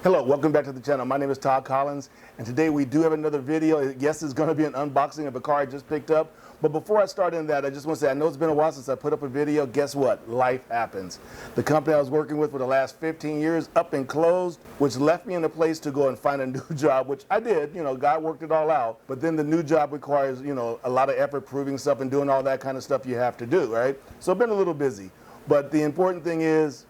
Hello, welcome back to the channel. My name is Todd Collins, and today we do have another video. Yes, it's going to be an unboxing of a car I just picked up. But before I start in that, I just want to say, I know it's been a while since I put up a video. Guess what? Life happens. The company I was working with for the last 15 years up and closed, which left me in a place to go and find a new job, which I did. You know, God worked it all out. But then the new job requires, you know, a lot of effort, proving stuff and doing all that kind of stuff you have to do, right? So I've been a little busy. But the important thing is,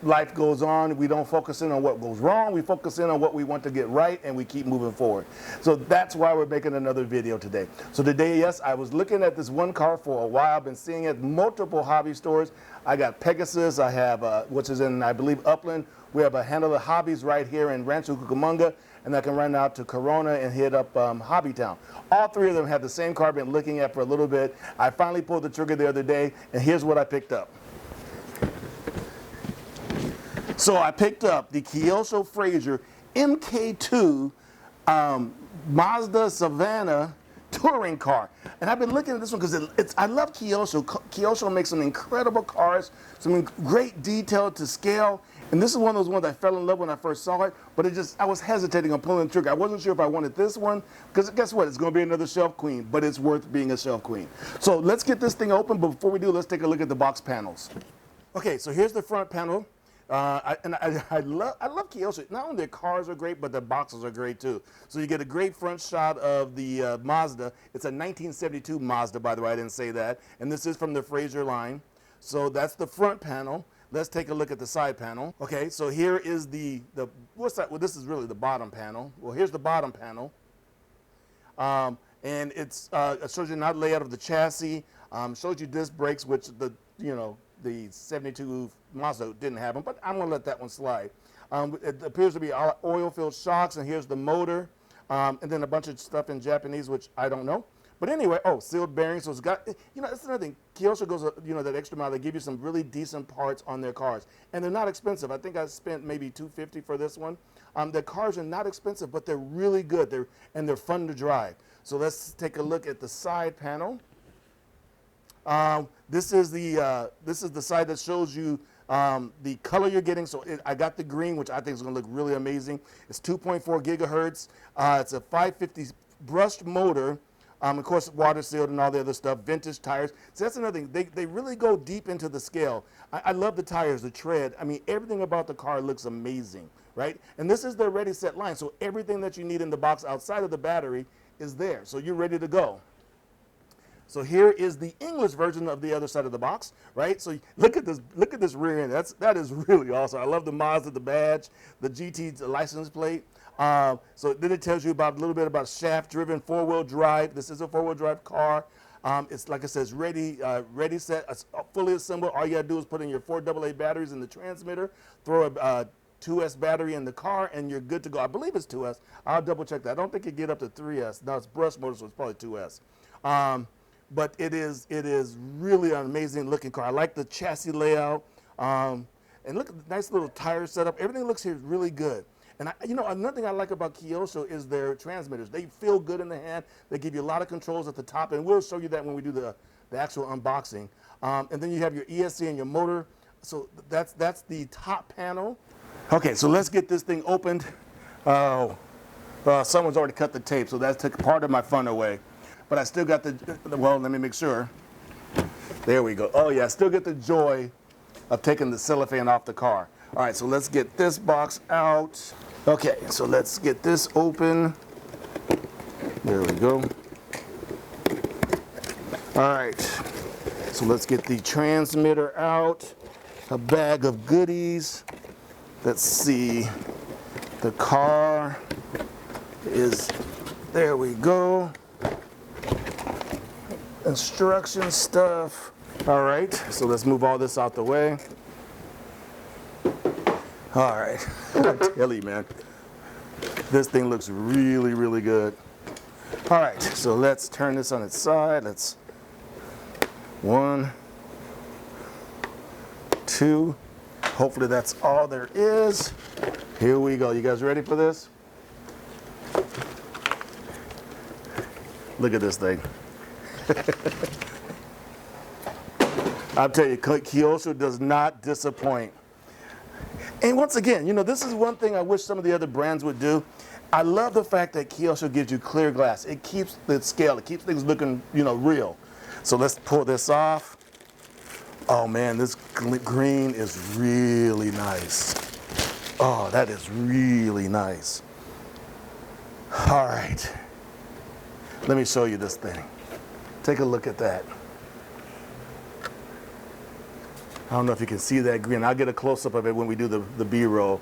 life goes on. We don't focus in on what goes wrong. We focus in on what we want to get right, and we keep moving forward. So that's why we're making another video today. So today, yes, I was looking at this one car for a while. I've been seeing it at multiple hobby stores. I got Pegasus. I have, which is in, I believe, Upland. We have a Handle of Hobbies right here in Rancho Cucamonga, and I can run out to Corona and hit up Hobbytown. All three of them have the same car I've been looking at for a little bit. I finally pulled the trigger the other day, and here's what I picked up. So I picked up the Kyosho Fraser MK2 Mazda Savanna touring car. And I've been looking at this one because I love Kyosho. Kyosho makes some incredible cars, some great detail to scale. And this is one of those ones I fell in love when I first saw it, but I was hesitating on pulling the trigger. I wasn't sure if I wanted this one, because guess what? It's going to be another shelf queen, but it's worth being a shelf queen. So let's get this thing open, but before we do, let's take a look at the box panels. Okay, so here's the front panel. I love Kyosho. Not only their cars are great, but their boxes are great too. So you get a great front shot of the Mazda. It's a 1972 Mazda, by the way. I didn't say that. And this is from the Fraser line. So that's the front panel. Let's take a look at the side panel. Okay, so here is what's that? Well, this is really the bottom panel. Well, here's the bottom panel. And it shows you not layout of the chassis. Shows you disc brakes, which the 72 Mazda didn't have them, but I'm going to let that one slide. It appears to be oil-filled shocks, and here's the motor, and then a bunch of stuff in Japanese, which I don't know. But anyway, sealed bearings. So it's got, that's another thing. Kyosho goes, that extra mile. They give you some really decent parts on their cars, and they're not expensive. I think I spent maybe $250 for this one. The cars are not expensive, but they're really good. They're fun to drive. So let's take a look at the side panel. This is the side that shows you the color you're getting. So I got the green, which I think is going to look really amazing. It's 2.4 gigahertz. It's a 550 brushed motor. Of course, water sealed and all the other stuff. Vintage tires. So that's another thing. They really go deep into the scale. I love the tires, the tread. I mean, everything about the car looks amazing, right? And this is their ready set line. So everything that you need in the box outside of the battery is there. So you're ready to go. So here is the English version of the other side of the box, right? So look at this rear end. That is really awesome. I love the Mazda, the badge, the GT license plate. So then it tells you a little bit about shaft-driven four-wheel drive. This is a four-wheel drive car. It's like it says, ready set, fully assembled. All you gotta do is put in your 4 AA batteries in the transmitter, throw a 2S battery in the car, and you're good to go. I believe it's 2S. I'll double check that. I don't think you get up to 3S. No, it's brush motor, so it's probably 2S. But it is really an amazing looking car. I like the chassis layout, and look at the nice little tire setup. Everything looks here really good. And another thing I like about Kyosho is their transmitters. They feel good in the hand. They give you a lot of controls at the top, and we'll show you that when we do the actual unboxing. And then you have your ESC and your motor. So that's the top panel. Okay, so let's get this thing opened. Someone's already cut the tape, so that took part of my fun away. But I still got well, let me make sure. There we go. Oh yeah, I still get the joy of taking the cellophane off the car. All right, so let's get this box out. Okay, so let's get this open. There we go. All right, so let's get the transmitter out. A bag of goodies. Let's see. The car is, there we go. Instruction stuff. All right, so let's move all this out the way. All right, I tell you, man, this thing looks really, really good. All right, so let's turn this on its side. Let's 1, 2. Hopefully that's all there is. Here we go. You guys ready for this? Look at this thing. I'll tell you, Kyosho does not disappoint. And once again, you know, this is one thing I wish some of the other brands would do. I love the fact that Kyosho gives you clear glass. It keeps the scale, it keeps things looking, you know, real. So let's pull this off. Oh man, this green is really nice. Oh, that is really nice. All right, let me show you this thing. Take a look at that. I don't know if you can see that green. I'll get a close-up of it when we do the B-roll,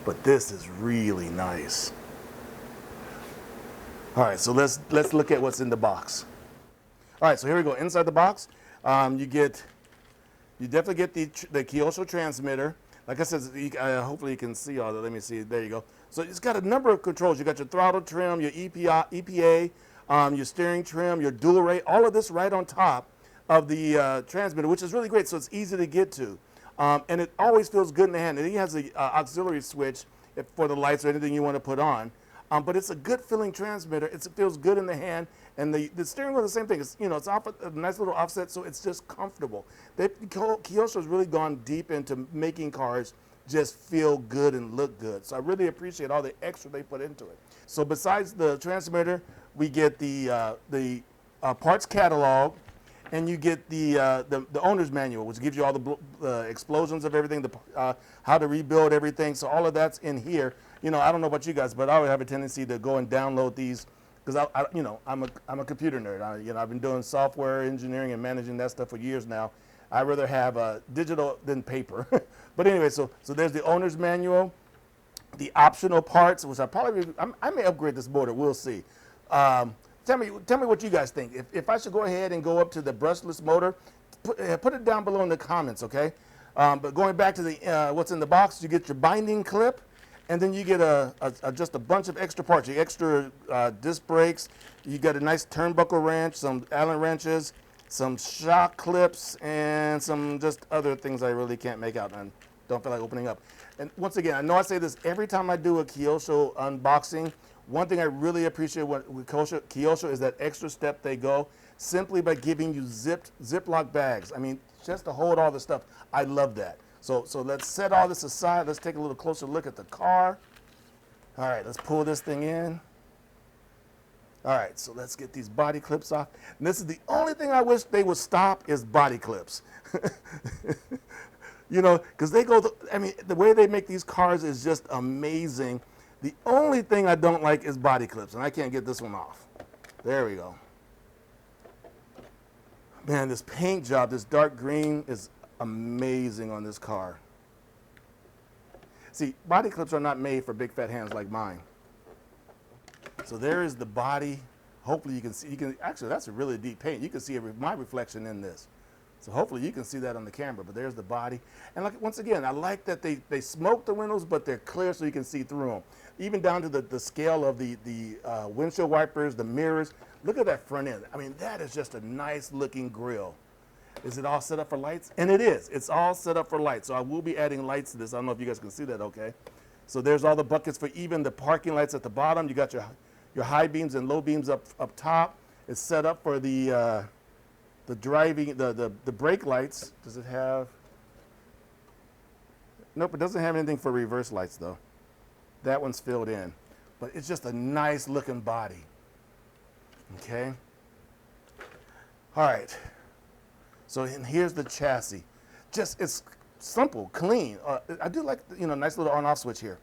but this is really nice. All right, so let's look at what's in the box. All right, so here we go. Inside the box, you definitely get the Kyosho transmitter. Like I said, hopefully you can see all that. Let me see. There you go. So it's got a number of controls. You got your throttle trim, your EPA, your steering trim, your dual rate, all of this right on top of the transmitter, which is really great. So it's easy to get to. And it always feels good in the hand. And he has an auxiliary switch for the lights or anything you want to put on. But it's a good feeling transmitter. It feels good in the hand. And the steering wheel is the same thing. It's, you know, it's off a nice little offset, so it's just comfortable. Kyosho has really gone deep into making cars just feel good and look good. So I really appreciate all the extra they put into it. So besides the transmitter, we get the parts catalog, and you get the owner's manual, which gives you all the explosions of everything, how to rebuild everything. So all of that's in here. You know, I don't know about you guys, but I would have a tendency to go and download these because you know, I'm a computer nerd. You know, I've been doing software engineering and managing that stuff for years now. I'd rather have digital than paper. But anyway, so there's the owner's manual, the optional parts, which I may upgrade this motor. We'll see. Tell me what you guys think. If I should go ahead and go up to the brushless motor, put it down below in the comments, okay? But going back to the what's in the box, you get your binding clip, and then you get just a bunch of extra parts. Your extra disc brakes. You got a nice turnbuckle wrench, some Allen wrenches, some shock clips, and some just other things I really can't make out and don't feel like opening up. And once again, I know I say this every time I do a Kyosho unboxing. One thing I really appreciate with Kyosho is that extra step they go simply by giving you Ziploc bags. I mean, just to hold all the stuff. I love that. So let's set all this aside. Let's take a little closer look at the car. All right, let's pull this thing in. All right, so let's get these body clips off. And this is the only thing I wish they would stop is body clips. You know, because they go, I mean, the way they make these cars is just amazing. The only thing I don't like is body clips, and I can't get this one off. There we go. Man, this paint job, this dark green is amazing on this car. See, body clips are not made for big fat hands like mine. So there is the body. Hopefully you can see, actually that's a really deep paint. You can see my reflection in this. So hopefully you can see that on the camera, but there's the body. And like, once again, I like that they smoke the windows, but they're clear so you can see through them. Even down to the scale of the windshield wipers, the mirrors. Look at that front end. I mean, that is just a nice looking grille. Is it all set up for lights? And it is. It's all set up for lights. So I will be adding lights to this. I don't know if you guys can see that okay. So there's all the buckets for even the parking lights at the bottom. You got your high beams and low beams up top. It's set up for the driving, the brake lights. Does it have? Nope, it doesn't have anything for reverse lights though. That one's filled in. But it's just a nice looking body. Okay. All right. So and here's the chassis. Just, it's simple, clean. I do like, you know, nice little on-off switch here.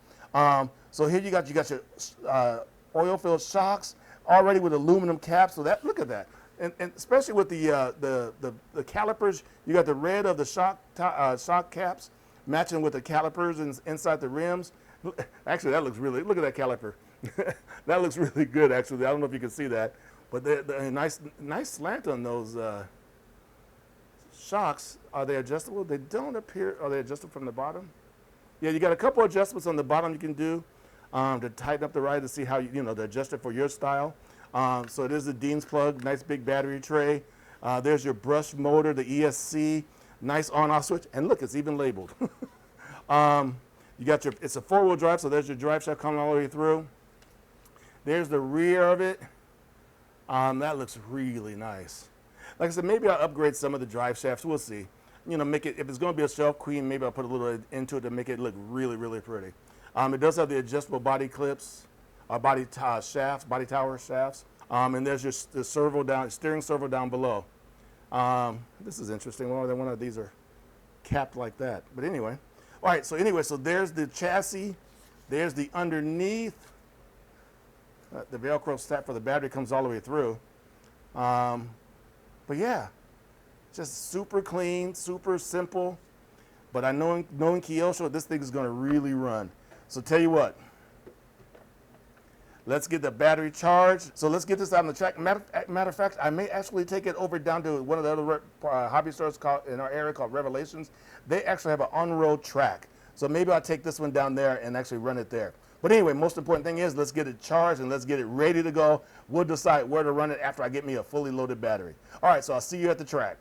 So here you got your oil-filled shocks, already with aluminum caps. So that, look at that. And especially with the calipers, you got the red of the shock caps matching with the calipers inside the rims. Actually, that looks really, look at that caliper. That looks really good, actually. I don't know if you can see that. But the nice slant on those shocks. Are they adjustable? They don't appear. Are they adjustable from the bottom? Yeah, you got a couple adjustments on the bottom you can do to tighten up the ride to see how you know to adjust it for your style. So it is the Dean's plug, nice big battery tray. There's your brush motor, the ESC, nice on-off switch, and look, it's even labeled. You got it's a four-wheel drive, so there's your drive shaft coming all the way through. There's the rear of it. That looks really nice. Like I said, maybe I'll upgrade some of the drive shafts. We'll see. you know, make it, if it's going to be a shelf queen, maybe I'll put a little into it to make it look really, really pretty. It does have the adjustable body clips, body tower shafts, and there's your the servo down, steering servo down below. This is interesting. Well, one of these are capped like that. But anyway, all right. So anyway, so there's the chassis. There's the underneath. The Velcro strap for the battery comes all the way through. But yeah, just super clean, super simple. But I knowing Kyosho, this thing is going to really run. So tell you what, let's get the battery charged. So let's get this out on the track. Matter of fact, I may actually take it over down to one of the other hobby stores in our area called Revelations. They actually have an on-road track. So maybe I'll take this one down there and actually run it there. But anyway, most important thing is let's get it charged and let's get it ready to go. We'll decide where to run it after I get me a fully loaded battery. All right, so I'll see you at the track.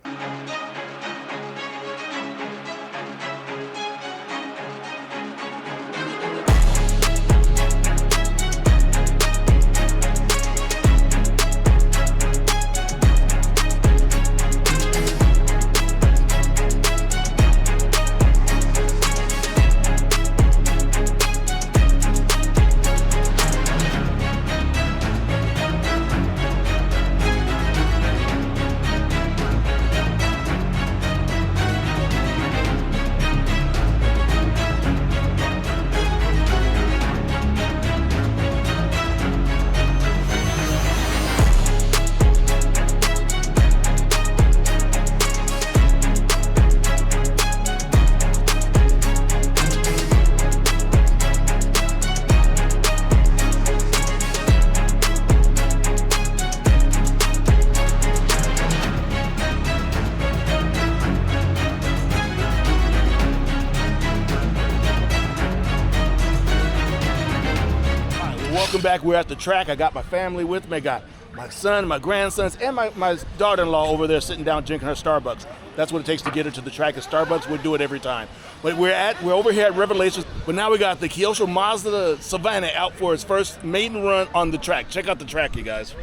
Welcome back. We're at the track. I got my family with me. I got my son, my grandsons, and my daughter-in-law over there sitting down drinking her Starbucks. That's what it takes to get her to the track. At Starbucks, we'll do it every time. But we're over here at Revelations. But now we got the Kyosho Mazda Savanna out for its first maiden run on the track. Check out the track, you guys.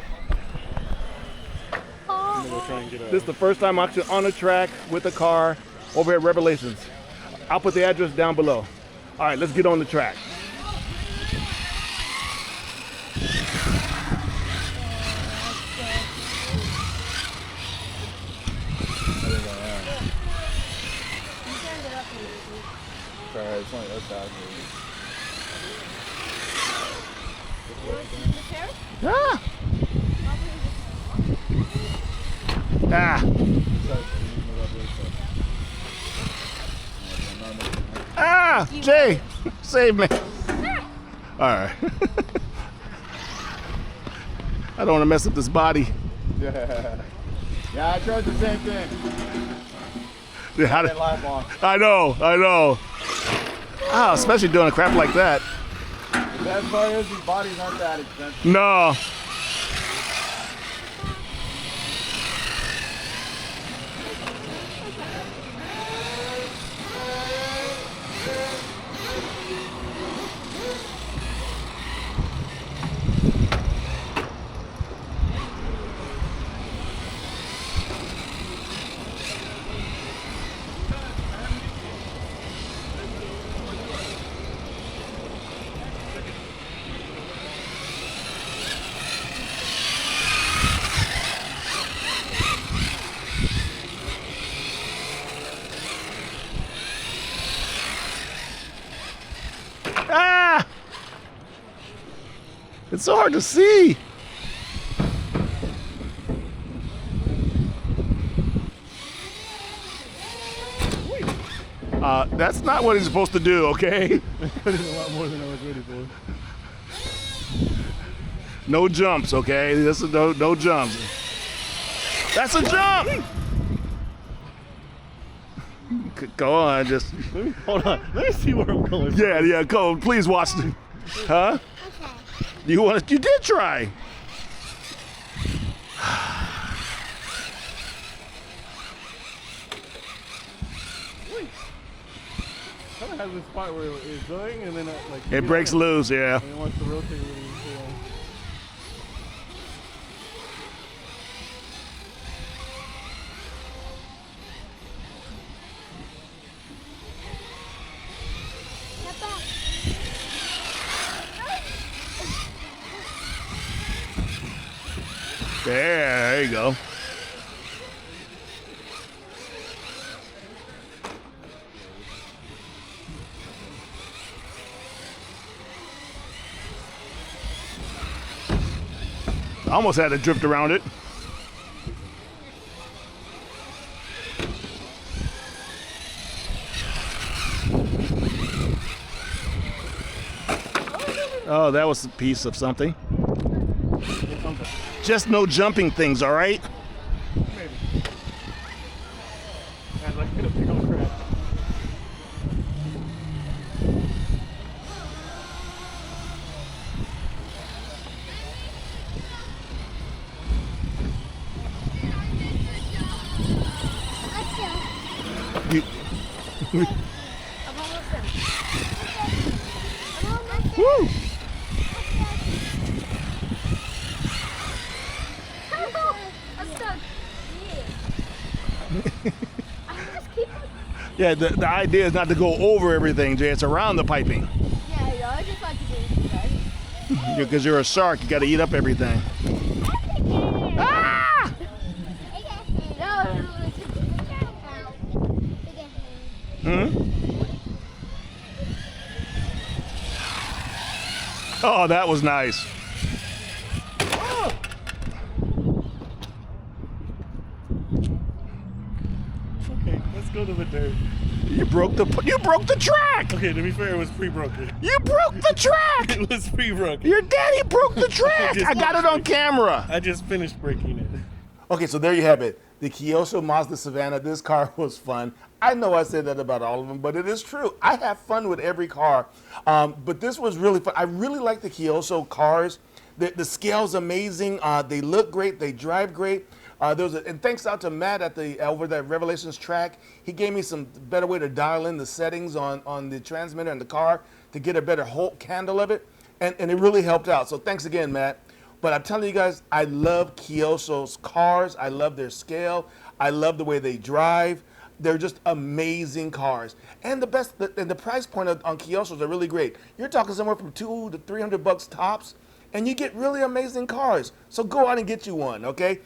This is the first time I'm actually on the track with a car over at Revelations. I'll put the address down below. All right, let's get on the track. Ah! Ah! Ah! Jay! Save me! Alright. I don't want to mess up this body. Yeah, I tried the same thing. I know. Ah, especially doing a crap like that. The best part is these bodies aren't that expensive. No. Ah! It's so hard to see. That's not what he's supposed to do, okay? That is a lot more than I was ready for. No jumps, okay? This is no jumps. That's a jump! Go on, just. Hold on, let me see where I'm going. Yeah, go. Please watch. Huh? Okay. You did try. Kind of has this spot where it's going and then like it breaks loose, yeah. And it wants to rotate really. There you go. I almost had to drift around it. Oh, that was a piece of something. Just no jumping things, all right? Maybe. I'd like to pick on crap. You, woo! Yeah, the idea is not to go over everything, Jay. It's around the piping. Yeah, I just like to do it. Because you're a shark, you got to eat up everything. Ah! Hmm? Oh, that was nice. Okay, let's go to the dirt. You broke the track. Okay, to be fair, it was pre-broken. You broke the track. It was pre-broken. Your daddy broke the track. I got it on camera. I just finished breaking it. Okay, so there you have it. The Kyosho Mazda Savanna. This car was fun. I know I said that about all of them, but it is true. I have fun with every car. But this was really fun. I really like the Kyosho cars. The scale's amazing. They look great. They drive great. And thanks out to Matt at over that Revelations track. He gave me some better way to dial in the settings on the transmitter and the car to get a better handle of it. And it really helped out. So thanks again, Matt. But I'm telling you guys, I love Kyosho's cars. I love their scale. I love the way they drive. They're just amazing cars. And the price point on Kyosho's are really great. You're talking somewhere from $200 to $300 tops, and you get really amazing cars. So go out and get you one, okay?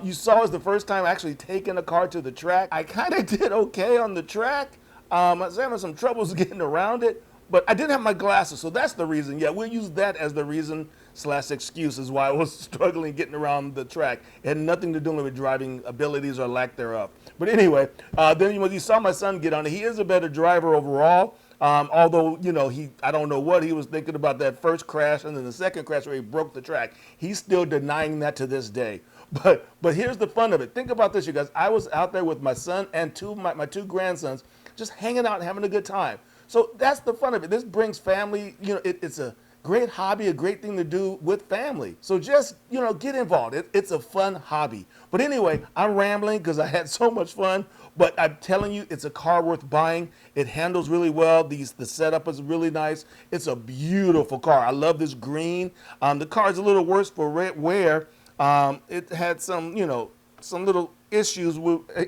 You saw us the first time actually taking a car to the track. I kind of did okay on the track. I was having some troubles getting around it, but I didn't have my glasses, so that's the reason. Yeah, we'll use that as the reason / excuse is why I was struggling getting around the track. It had nothing to do with driving abilities or lack thereof. But anyway, then when you saw my son get on it, he is a better driver overall. Although, you know, I don't know what he was thinking about that first crash and then the second crash where he broke the track. He's still denying that to this day. But here's the fun of it. Think about this, you guys. I was out there with my son and my two grandsons just hanging out and having a good time. So that's the fun of it. This brings family, you know, it's a great hobby, a great thing to do with family. So just, you know, get involved. It's a fun hobby. But anyway, I'm rambling because I had so much fun. But I'm telling you, it's a car worth buying. It handles really well. The setup is really nice. It's a beautiful car. I love this green. The car is a little worse for wear. It had some, you know, some little issues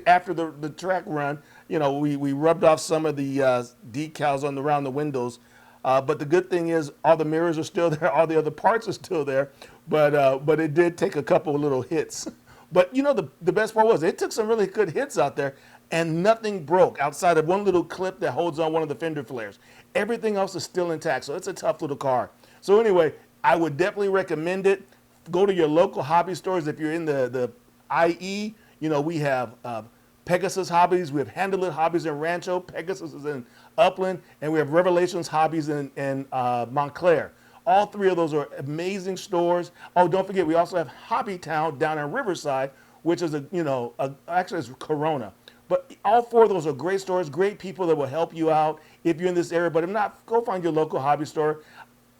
after the track run. You know, we rubbed off some of the decals around the windows. But the good thing is all the mirrors are still there. All the other parts are still there. But it did take a couple of little hits. But, you know, the best part was it took some really good hits out there, and nothing broke outside of one little clip that holds on one of the fender flares. Everything else is still intact. So it's a tough little car. So anyway, I would definitely recommend it. Go to your local hobby stores. If you're in the IE, you know, we have Pegasus Hobbies. We have Handle It Hobbies in Rancho. Pegasus is in Upland. And we have Revelations Hobbies in Montclair. All three of those are amazing stores. Oh, don't forget, we also have Hobby Town down in Riverside, which is actually it's Corona. But all four of those are great stores, great people that will help you out if you're in this area. But if not, go find your local hobby store.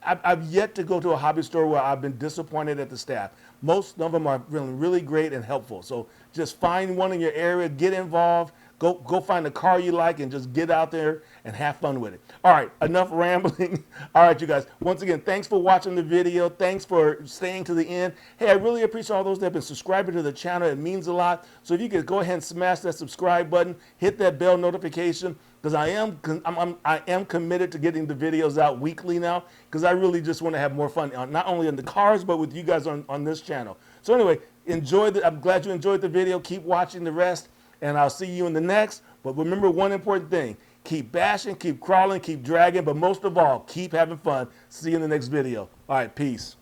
I've yet to go to a hobby store where I've been disappointed at the staff. Most of them are really, really great and helpful. So just find one in your area, get involved, go find a car you like, and just get out there and have fun with it. All right, enough rambling. All right, you guys. Once again, thanks for watching the video. Thanks for staying to the end. Hey, I really appreciate all those that have been subscribing to the channel. It means a lot. So if you could go ahead and smash that subscribe button, hit that bell notification, because I am committed to getting the videos out weekly now, because I really just want to have more fun, not only in the cars, but with you guys on this channel. So anyway, I'm glad you enjoyed the video. Keep watching the rest, and I'll see you in the next. But remember one important thing. Keep bashing, keep crawling, keep dragging, but most of all, keep having fun. See you in the next video. All right, peace.